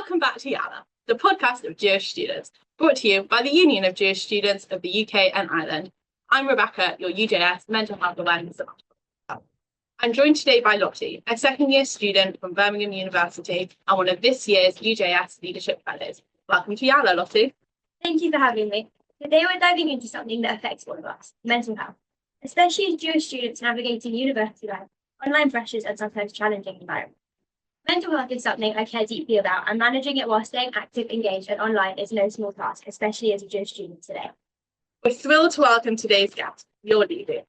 Welcome back to Yalla, the podcast of Jewish students, brought to you by the Union of Jewish Students of the UK and Ireland. I'm Rebecca, your UJS Mental Health Awareness Ambassador. I'm joined today by Lottie, a second-year student from Birmingham University and one of this year's UJS Leadership Fellows. Welcome to Yalla, Lottie. Thank you for having me. Today we're diving into something that affects all of us, mental health, especially as Jewish students navigating university life, online pressures and sometimes challenging environments. Mental health is something I care deeply about, and managing it while staying active, engaged and online is no small task, especially as a Jewish student today. We're thrilled to welcome today's guest, Yoel Levy,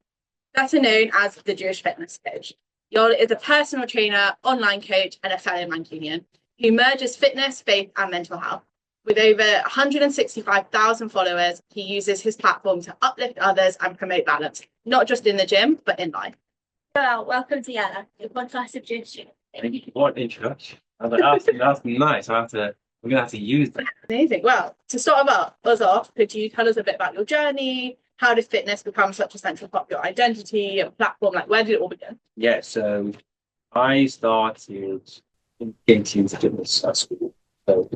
better known as the Jewish fitness coach. Yoel is a personal trainer, online coach and a fellow Mancunian who merges fitness, faith and mental health. With over 165,000 followers, he uses his platform to uplift others and promote balance, not just in the gym, but in life. Well, welcome to Yalla, the podcast of Jewish students. Thank you. What introduction. I was like, that's nice. We're gonna have to use that. Amazing. Well, to start us off, could you tell us a bit about your journey? How did fitness become such a central part of your identity and platform? Like, where did it all begin? Yeah, so I started getting into fitness at school. So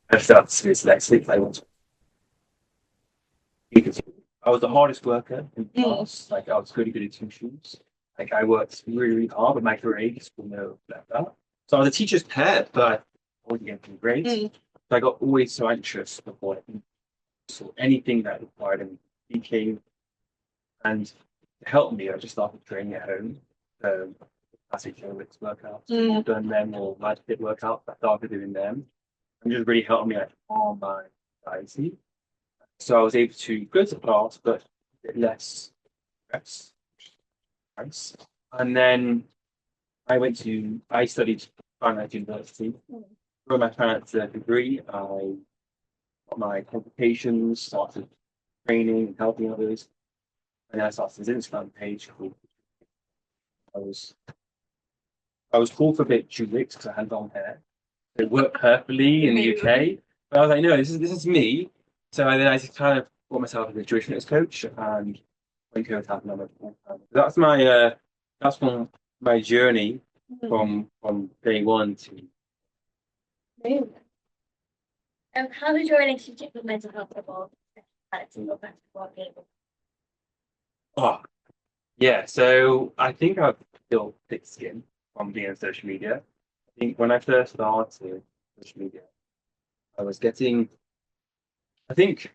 I started to do dyslexic. I was the hardest worker in class. Like, I was really good at tuitions. Like, I worked really, really hard, but my grades were no better. So I was a teacher's pet, but I wasn't getting grades. So I got always so anxious before so anything that required any speaking. And to help me, I just started training at home. Classic aerobics workouts. I've done them, or light fit workouts. I started doing them. And just really helped me like calm my anxiety. So I was able to go to class, but a bit less stress. And then I studied finance university. For my finance degree, I got my qualifications, started training and helping others. And then I started an Instagram page called I was called for a bit Jewish because I had long hair. It worked perfectly in the UK. But I was like, no, this is me. So then I just kind of brought myself as a Jewish fitness coach, and when COVID happened, that's from my journey from day one to. How did your relationship with mental health evolve? Oh, yeah. So I think I've built thick skin from being on social media. I think when I first started social media, I think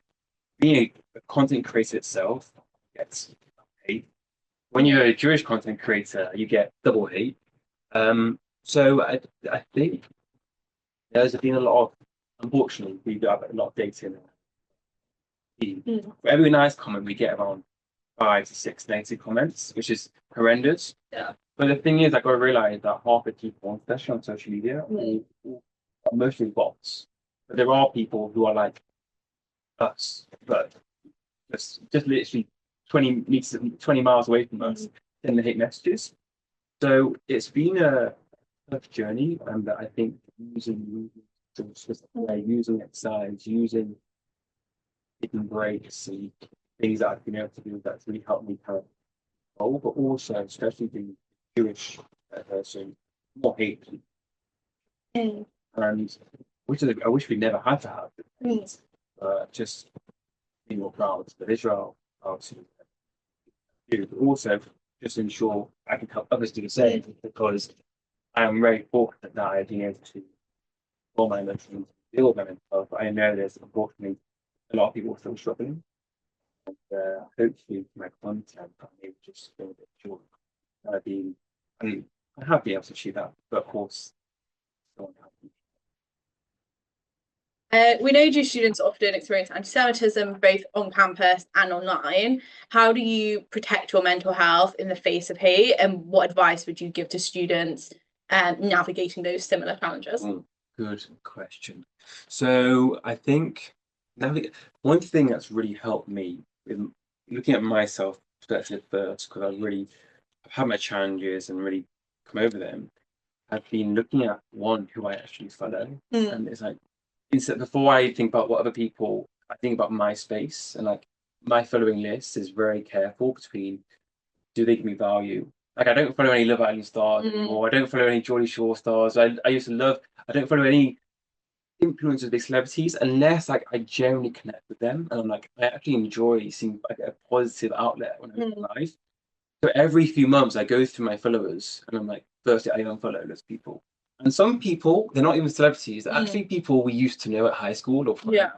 being a content creator itself gets hate. When you're a Jewish content creator, you get double hate. So I think there's been a lot of, unfortunately, we have a lot of data in For every nice comment, we get around 5 to 6 negative comments, which is horrendous. Yeah. But the thing is, I got to realize that half the people, especially on social media, are mostly bots. But there are people who are like us, but just literally 20 miles away from us, send the hate messages. So it's been a tough journey, and I think using exercise, using taking breaks and things that I've been able to do that's really helped me kind of evolve, but also especially being Jewish person, more hate. And which I wish we never had to have. Just being more proud of Israel, proud to do, but also just ensure I can help others do the same, because I am very fortunate that I've been able to form my emotions, deal with them, but I know there's unfortunately a lot of people still struggling. And hopefully my content I'm able to just feel a bit joy. I have been able to achieve that, but of course, still We know Jewish students often experience anti-Semitism both on campus and online. How do you protect your mental health in the face of hate, and what advice would you give to students navigating those similar challenges? Good question. So I think one thing that's really helped me in looking at myself perspective first, because I've had my challenges and really come over them. I've been looking at who I actually follow, and it's like, instead, before I think about what other people, I think about my space, and like my following list is very careful between, do they give me value? Like, I don't follow any Love Island stars anymore. I don't follow any Geordie Shore stars. I used to love, I don't follow any influencers, big celebrities, unless like I genuinely connect with them, and I'm like I actually enjoy seeing like a positive outlet when I'm in life. So every few months, I go through my followers, and I'm like, firstly, I unfollow those people, and some people they're not even celebrities; they're actually people we used to know at high school or primary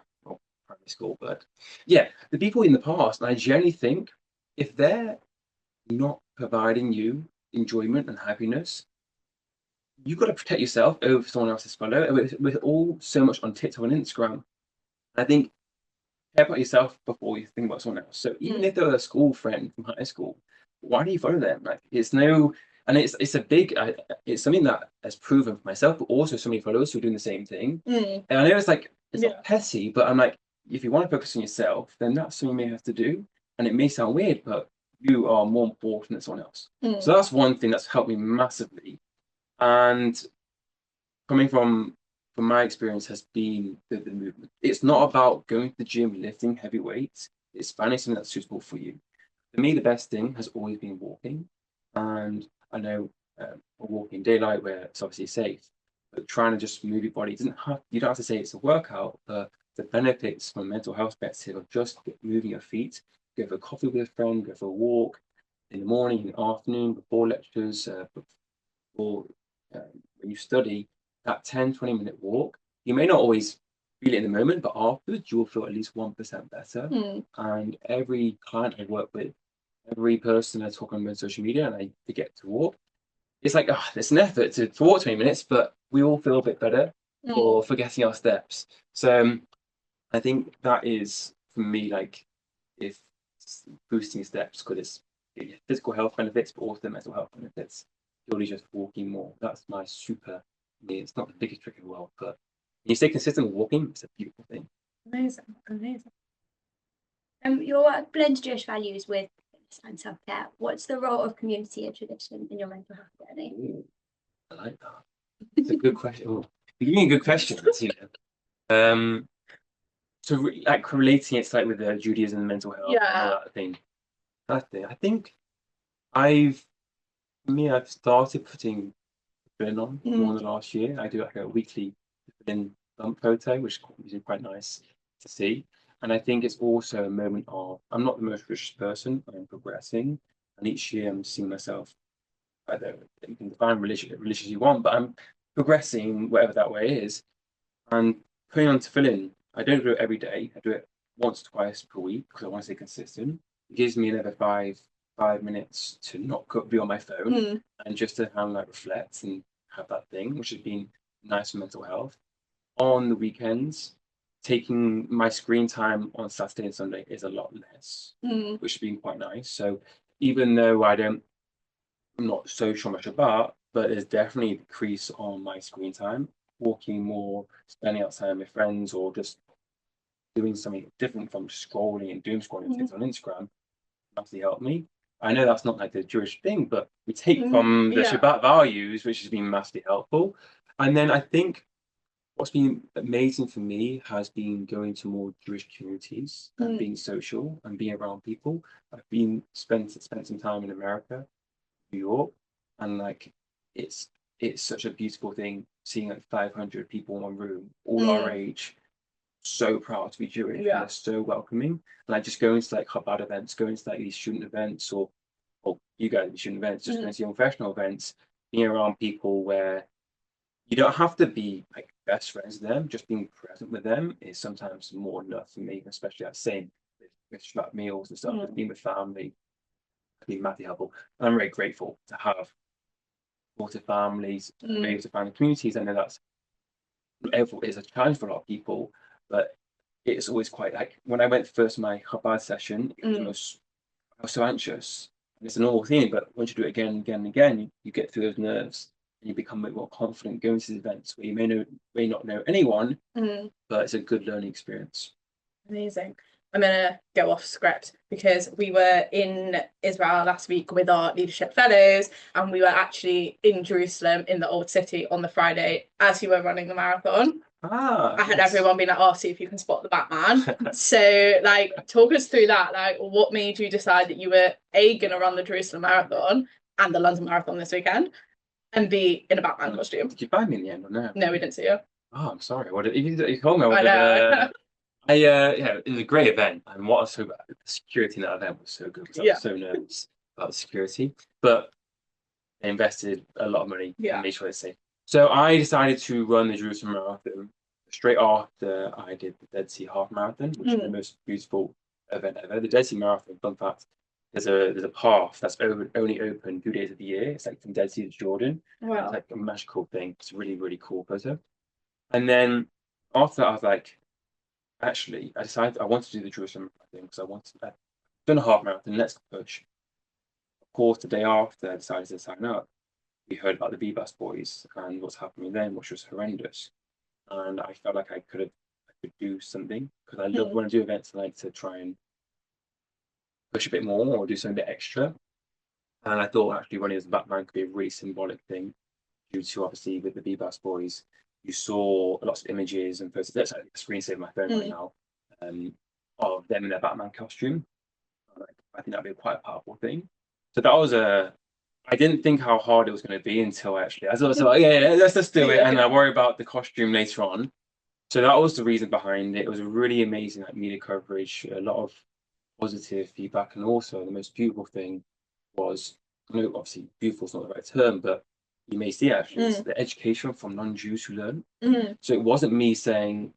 school. But yeah, the people in the past, and I generally think if they're not providing you enjoyment and happiness, you've got to protect yourself over someone else's follow. We're all so much on TikTok and Instagram. I think care about yourself before you think about someone else. So even if they're a school friend from high school, why do you follow them? Like it's no, and it's a big, it's something that has proven for myself, but also so many followers who are doing the same thing. And I know it's like it's not petty, but I'm like, if you want to focus on yourself, then that's something you may have to do. And it may sound weird, but you are more important than someone else. So that's one thing that's helped me massively. And coming from my experience has been the movement. It's not about going to the gym, lifting heavy weights. It's finding something that's suitable for you. For me, the best thing has always been walking. And I know walking in daylight where it's obviously safe, but trying to just move your body you don't have to say it's a workout, but the benefits from a mental health perspective of just moving your feet, go for a coffee with a friend, go for a walk in the morning, in the afternoon, before lectures, before when you study, that 10-20 minute walk, you may not always feel it in the moment, but afterwards you will feel at least 1% better. And every client I work with, every person I talk on social media and I forget to walk, it's like, it's an effort to walk 20 minutes, but we all feel a bit better for forgetting our steps. So I think that is, for me, like, if boosting steps, because it's physical health benefits, but also mental health benefits, purely just walking more. That's my super. It's not the biggest trick in the world, but when you stay consistent with walking, it's a beautiful thing. Amazing. Your work blends Jewish values with fitness and self-care. What's the role of community and tradition in your mental health journey? Ooh, I like that. It's a good question. Oh, you're giving me a good question, Tina. So like relating it like with Judaism and mental health and all that thing. I think I've started putting Berlin on more in the last year. I do like a weekly Berlin bump photo, which is quite nice to see. And I think it's also a moment of I'm not the most religious person, I'm progressing. And each year I'm seeing myself, I don't know, you can define religious you want, but I'm progressing whatever that way is. And putting on tefillin, I don't do it every day. I do it once, twice per week because I want to stay consistent. It gives me another five minutes to not be on my phone and just to kind of like reflect and have that thing, which has been nice for mental health. On the weekends, taking my screen time on Saturday and Sunday is a lot less, which has been quite nice. So even though I'm not social much about, but there's definitely a decrease on my screen time, walking more, spending outside with friends, or just doing something different from scrolling and doom scrolling things on Instagram massively helped me. I know that's not like the Jewish thing, but we take from the Shabbat values, which has been massively helpful. And then I think what's been amazing for me has been going to more Jewish communities and being social and being around people. I've spent some time in America, New York, and like it's such a beautiful thing seeing like 500 people in one room, all our age, so proud to be Jewish. And they're so welcoming. And like just going to like Chabad events, going to like these student events, or you guys student events, just going to young professional events, being around people where you don't have to be like best friends with them, just being present with them is sometimes more enough for me, especially at same with Shabbat meals and stuff, being with family, being Matty helpful. And I'm very grateful to have supportive families, able to find communities. I know that's is a challenge for a lot of people, but it's always quite like when I went first my Chabad session, I was so anxious. And it's a normal thing, but once you do it again and again and again, you get through those nerves and you become a bit more confident going to these events where you may not know anyone, but it's a good learning experience. Amazing. I'm gonna go off script because we were in Israel last week with our leadership fellows, and we were actually in Jerusalem in the old city on the Friday as you were running the marathon. I had everyone being like, "Oh, see if you can spot the Batman." So, like, talk us through that. Like, what made you decide that you were gonna run the Jerusalem marathon and the London marathon this weekend, and be in a Batman costume. Did you find me in the end or no? No, we didn't see you. Oh, I'm sorry. What if you told me? I I would know. have. Yeah, it was a great event, and what I was so the security in that event was so good because I Yeah. was so nervous about the security, but they invested a lot of money Yeah. and made sure it's safe. So I decided to run the Jerusalem Marathon straight after I did the Dead Sea Half Marathon, which is the most beautiful event ever. The Dead Sea Marathon, fun fact, there's a path that's only open 2 days of the year. It's like from Dead Sea to Jordan. Wow. It's like a magical thing. It's a really, really cool photo. And then after that, I was like, actually, I decided I wanted to do the Jerusalem Marathon because I've done a half marathon. Let's push. Of course, the day after I decided to sign up, we heard about the BBAS boys and what's happening then, which was horrendous. And I felt like I could do something because I love when I do events. I like to try and push a bit more or do something a bit extra. And I thought actually running as a Batman could be a really symbolic thing due to obviously with the BBAS boys, you saw lots of images and photos. That's like a screensaver on my phone right now, of them in their Batman costume. I think that'd be quite a powerful thing. So that was I didn't think how hard it was going to be until actually I was like, yeah, let's just do it, and I worry about the costume later on. So that was the reason behind it. It was a really amazing like media coverage, a lot of positive feedback, and also the most beautiful thing was, I know obviously beautiful is not the right term, but you may see actually it's the education from non-Jews who learn. So it wasn't me saying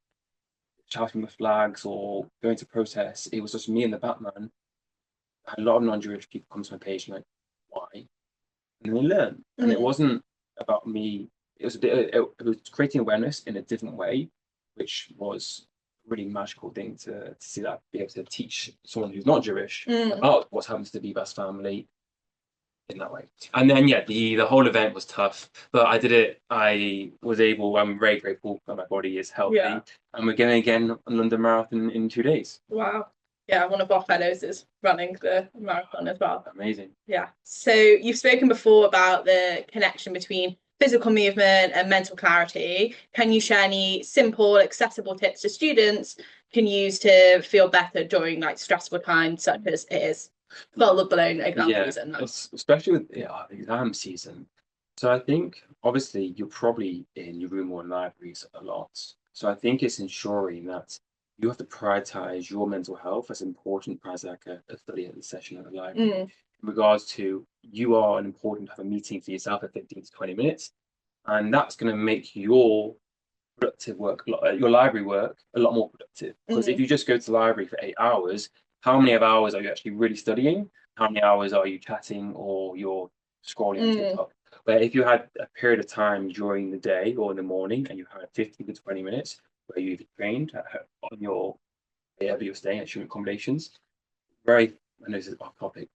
shouting with flags or going to protests. It was just me and the Batman. I had a lot of non-Jewish people come to my page and like, why? And they learn. And it wasn't about me. It was it was creating awareness in a different way, which was a really magical thing to see that, be able to teach someone who's not Jewish about what's happened to the Bibas family in that way. And then yeah, the whole event was tough, but I did it. I was able. I'm very grateful that my body is healthy, and we're going again on London Marathon in 2 days. Wow. Yeah, one of our fellows is running the marathon as well. Amazing. Yeah. So you've spoken before about the connection between physical movement and mental clarity. Can you share any simple, accessible tips to students can use to feel better during like stressful times such as it is full of blown exam season now? Especially with exam season. So I think obviously you're probably in your room or in libraries a lot. So I think it's ensuring that you have to prioritize your mental health as important as like a study at the session at the library. In regards to you are an important to have a meeting for yourself at 15 to 20 minutes, and that's going to make your productive work, your library work, a lot more productive. Because if you just go to the library for 8 hours, how many of hours are you actually really studying? How many hours are you chatting or you're scrolling on TikTok? Where if you had a period of time during the day or in the morning and you had 15 to 20 minutes where you've trained on your wherever you're staying at student accommodations, I know this is off topic,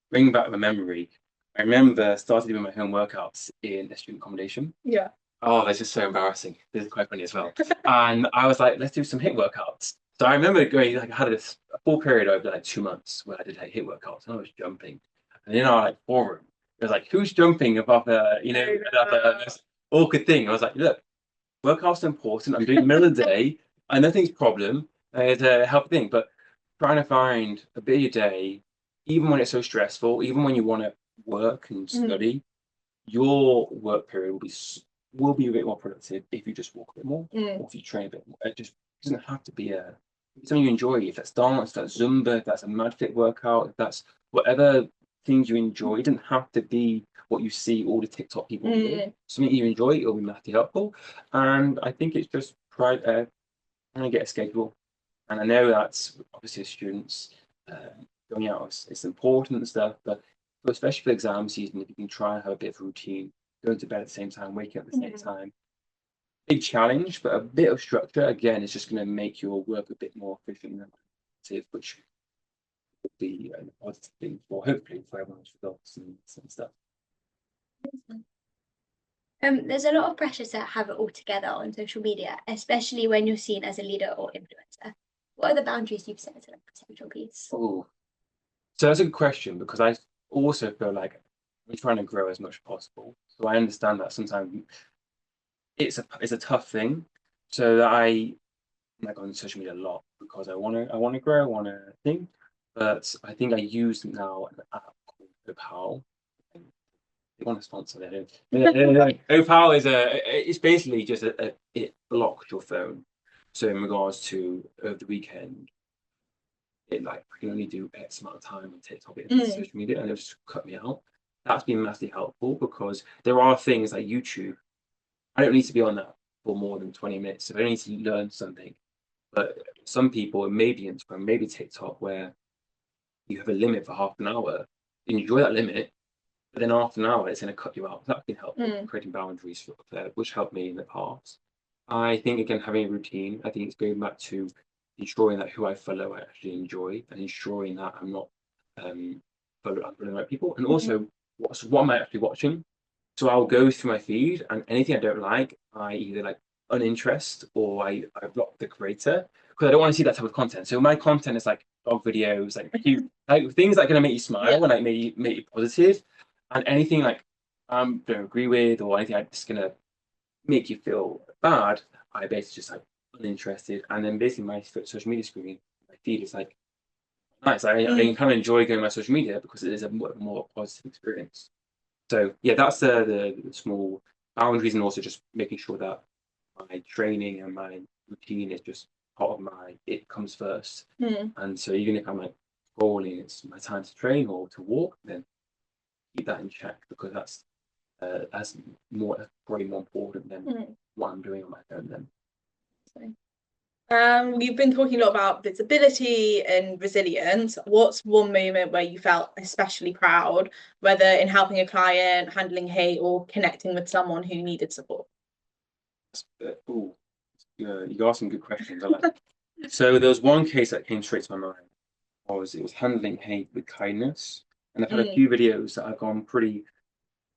bring back the memory. I remember starting doing my home workouts in a student accommodation. Yeah. Oh, this is so embarrassing. This is quite funny as well. And I was like, let's do some HIIT workouts. So I remember going, like, I had a full period over like 2 months where I did like HIIT workouts and I was jumping. And in our like forum, it was like, who's jumping above this awkward thing? I was like, look, workouts are important. I'm doing it in the middle of the day. I know things problem. It's a healthy thing, but trying to find a bit of your day, even when it's so stressful, even when you want to work and study, your work period will be a bit more productive if you just walk a bit more or if you train a bit more. It just doesn't have to be something you enjoy. If that's dance, if that's Zumba, if that's a MadFit workout, if that's whatever things you enjoy, it doesn't have to be what you see all the TikTok people do. Something you enjoy, it'll be massively helpful. And I think it's just trying to get a schedule. And I know that's obviously as students going out, it's important and stuff, but especially for exam season, if you can try and have a bit of routine, going to bed at the same time, waking up at the same time. Big challenge, but a bit of structure, again, is just going to make your work a bit more efficient and effective, which would be a positive thing for hopefully for everyone's results and stuff. There's a lot of pressure to have it all together on social media, especially when you're seen as a leader or influencer. What are the boundaries you've set to protect your peace? Oh, so that's a good question because I also feel like we're trying to grow as much as possible. So I understand that sometimes it's a tough thing. So that I go on social media a lot because I want to grow, I want to think. But I think I use now an app called How they want to sponsor it. OPAL is it's basically just it blocks your phone. So in regards to over the weekend, it like I can only do X amount of time on TikTok and social media, and it just cut me out. That's been massively helpful because there are things like YouTube. I don't need to be on that for more than 20 minutes if I need to learn something. But some people, it may be Instagram, maybe TikTok, where you have a limit for half an hour. You enjoy that limit, but then after an hour, it's going to cut you out. That can help creating boundaries, which helped me in the past. I think, again, having a routine, I think it's going back to ensuring that who I follow I actually enjoy and ensuring that I'm not following the right people. And also, what am I actually watching? So I'll go through my feed and anything I don't like, I either like uninterest or I block the creator because I don't want to see that type of content. So my content is like dog videos, like cute, like things that are gonna make you smile and like make you positive, and anything like I don't agree with or anything that's gonna make you feel bad, I basically just like uninterested. And then basically my social media screen, my feed is like nice. I kind of enjoy going on my social media because it is a more positive experience. So yeah, that's the small boundaries, and also just making sure that my training and my routine is just part of it comes first. And so even if I'm like scrolling, it's my time to train or to walk, then keep that in check because that's probably more important than what I'm doing on my phone then. We've been talking a lot about visibility and resilience. What's one moment where you felt especially proud, whether in helping a client, handling hate, or connecting with someone who needed support? You asked some good questions. So there was one case that came straight to my mind. It was handling hate with kindness, and I've had a few videos that have gone pretty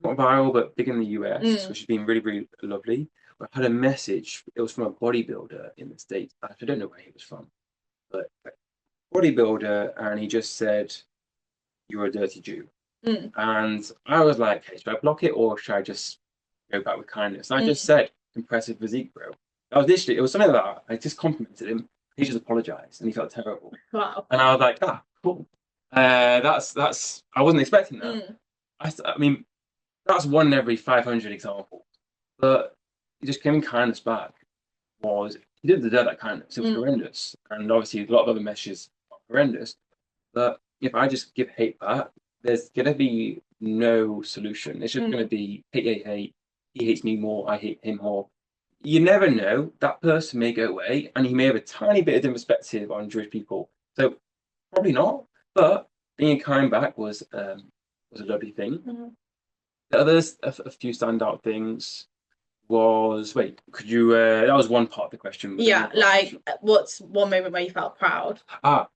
not viral but big in the US, which has been really really lovely. I had a message. It was from a bodybuilder in the States. I don't know where he was from, but bodybuilder, and he just said, "You're a dirty Jew." And I was like, "Hey, should I block it or should I just go back with kindness?" And I just said, "Impressive physique, bro." It was something like that. I just complimented him. He just apologized, and he felt terrible. Wow. And I was like, cool. That's. I wasn't expecting that. I mean, that's one in every 500 examples, but he just came in kindness back. He didn't deserve that kindness. It was horrendous, and obviously a lot of other messages are horrendous. But if I just give hate back, there's gonna be no solution. It's just gonna be hate. He hates me more. I hate him more. You never know. That person may go away, and he may have a tiny bit of different perspective on Jewish people. So probably not. But being kind back was a lovely thing. The others, a few standout things was could you that was one part of the question. Yeah, like what's one moment where you felt proud?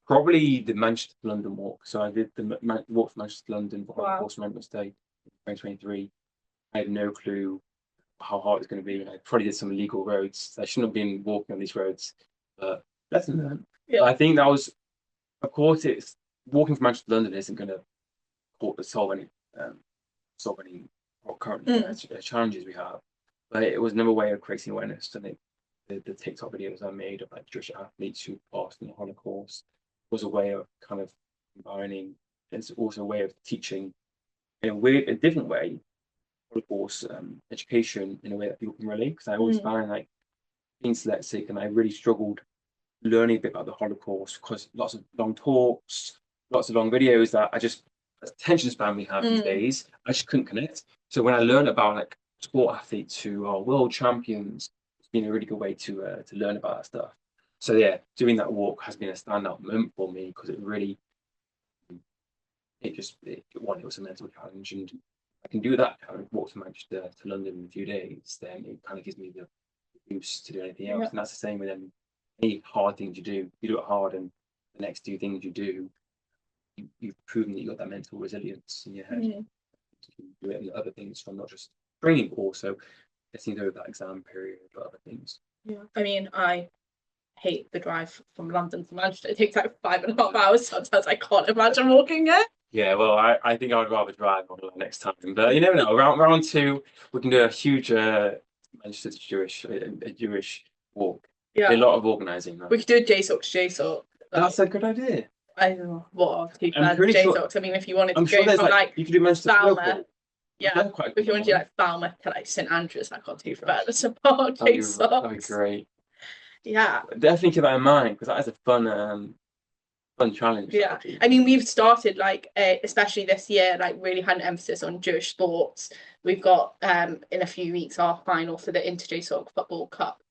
Probably the Manchester to London walk. So I did the walk from Manchester to London for Horse Remembrance Day in 2023. I had no clue how hard it's going to be, and I probably did some illegal roads. I shouldn't have been walking on these roads, but lesson learned. I think that was, of course, it's walking from Manchester to London isn't going to solve any current challenges we have. But it was another way of creating awareness. I think the TikTok videos I made of like Jewish athletes who passed in the Holocaust was a way of kind of combining. It's also a way of teaching in a different way, Holocaust education in a way that people can relate. Because I always found like being dyslexic, and I really struggled learning a bit about the Holocaust because lots of long talks, lots of long videos that attention span we have these days, I just couldn't connect. So when I learned about like sport athletes who are world champions, it's been a really good way to learn about that stuff. So yeah, doing that walk has been a standout moment for me because it really, it was a mental challenge, and I can do that kind of walk from Manchester to London in a few days. Then it kind of gives me the boost to do anything else, and that's the same with any hard things you do. You do it hard, and the next two things you do, you've proven that you've got that mental resilience in your head. You can do it in other things from not just training, but also getting through that exam period or other things. Yeah, I mean, I hate the drive from London to Manchester. It takes like 5.5 hours. Sometimes I can't imagine walking it. Yeah, well, I think I would rather drive on next time. But you never know. Round two, we can do a huge Manchester to Jewish walk. Yeah, a lot of organising. We could do a JSOC to JSOC. That's a good idea. I don't know what are two I'm pretty JSOCs. sure. I mean, if you wanted to I'm go sure there's from like you could do Manchester to Liverpool. Yeah. They're quite If you want to do cool. like Falmouth to like St Andrews, I can't do further support That'd be socks. great. Yeah. Definitely keep that in mind because that is a fun challenge. Yeah, I mean, we've started like, especially this year, like really had an emphasis on Jewish sports. We've got in a few weeks our final for the Interj Soccer Football Cup.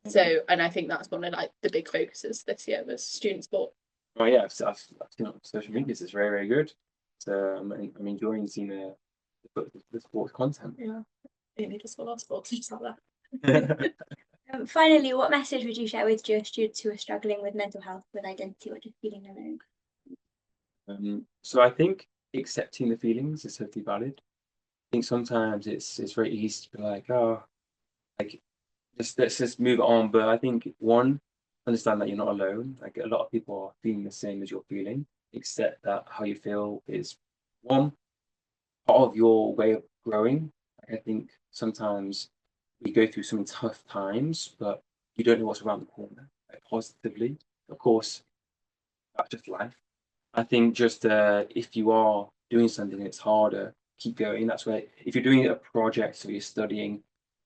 So, and I think that's one of like the big focuses this year was student sport. Oh yeah, I've seen on social media. It's very, very good. So I'm enjoying seeing the sports content. Yeah, you need to sport our sports just like that. Finally, what message would you share with Jewish students who are struggling with mental health, with identity, or just feeling alone? So I think accepting the feelings is totally valid. I think sometimes it's very easy to be like, oh, like let's just move on. But I think one, understand that you're not alone. Like a lot of people are feeling the same as you're feeling. Accept that how you feel is one part of your way of growing. Like I think sometimes we go through some tough times, but you don't know what's around the corner. Like positively, of course, that's just life. I think just if you are doing something that's harder, keep going. That's where if you're doing a project or you're studying,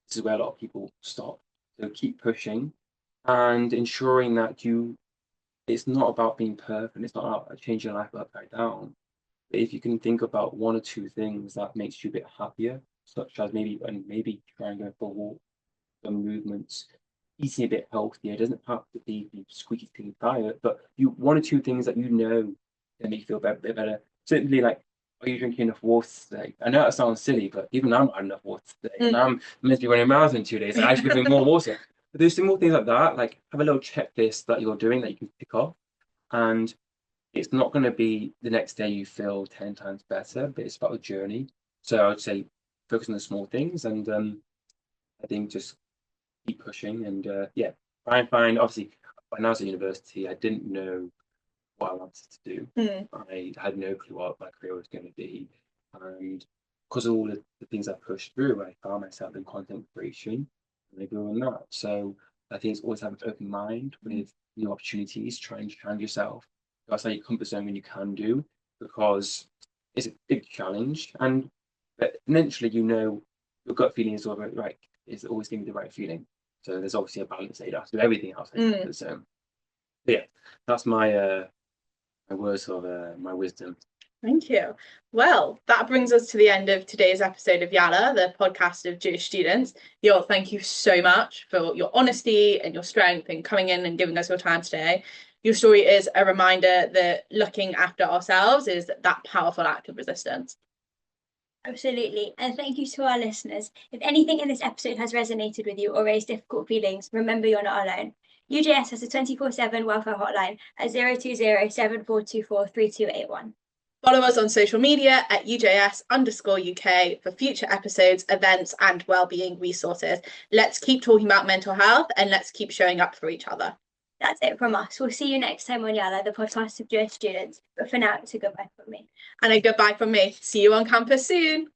this is where a lot of people stop. So keep pushing and ensuring that it's not about being perfect. It's not about changing your life upside down. But if you can think about one or two things that makes you a bit happier, such as maybe try and go for a walk, some movements, eating a bit healthier. It doesn't have to be the squeaky clean diet, but you one or two things that you know that make you feel a bit better. Simply like, are you drinking enough water today? I know that sounds silly, but even I'm not had enough water today. And I'm meant to be running miles in 2 days. And I should be drinking more water. But there's some more things like that. Like have a little checklist that you're doing that you can pick off. And it's not going to be the next day you feel 10 times better, but it's about the journey. So I would say focus on the small things and I think just keep pushing and yeah, try and find obviously when I was at university, I didn't know what I wanted to do. I had no clue what my career was going to be. And because of all the things I pushed through, I found myself in content creation and I grew in that. So I think it's always have an open mind with new opportunities, try and challenge yourself. That's like your comfort zone when you can do, because it's a big challenge. And but eventually your gut feeling is all right, is always going to be the right feeling. So there's obviously a balance that you have to do everything else. So yeah, that's my my words of my wisdom. Thank you. Well, that brings us to the end of today's episode of Yalla, the podcast of Jewish students. Yoel, thank you so much for your honesty and your strength and coming in and giving us your time today. Your story is a reminder that looking after ourselves is that powerful act of resistance. Absolutely. And thank you to our listeners. If anything in this episode has resonated with you or raised difficult feelings, remember you're not alone. UJS has a 24/7 welfare hotline at 020-7424-3281. Follow us on social media at UJS_UK for future episodes, events, and wellbeing resources. Let's keep talking about mental health and let's keep showing up for each other. That's it from us. We'll see you next time on Yalla, the podcast of Jewish students. But for now, it's a goodbye from me. And a goodbye from me. See you on campus soon.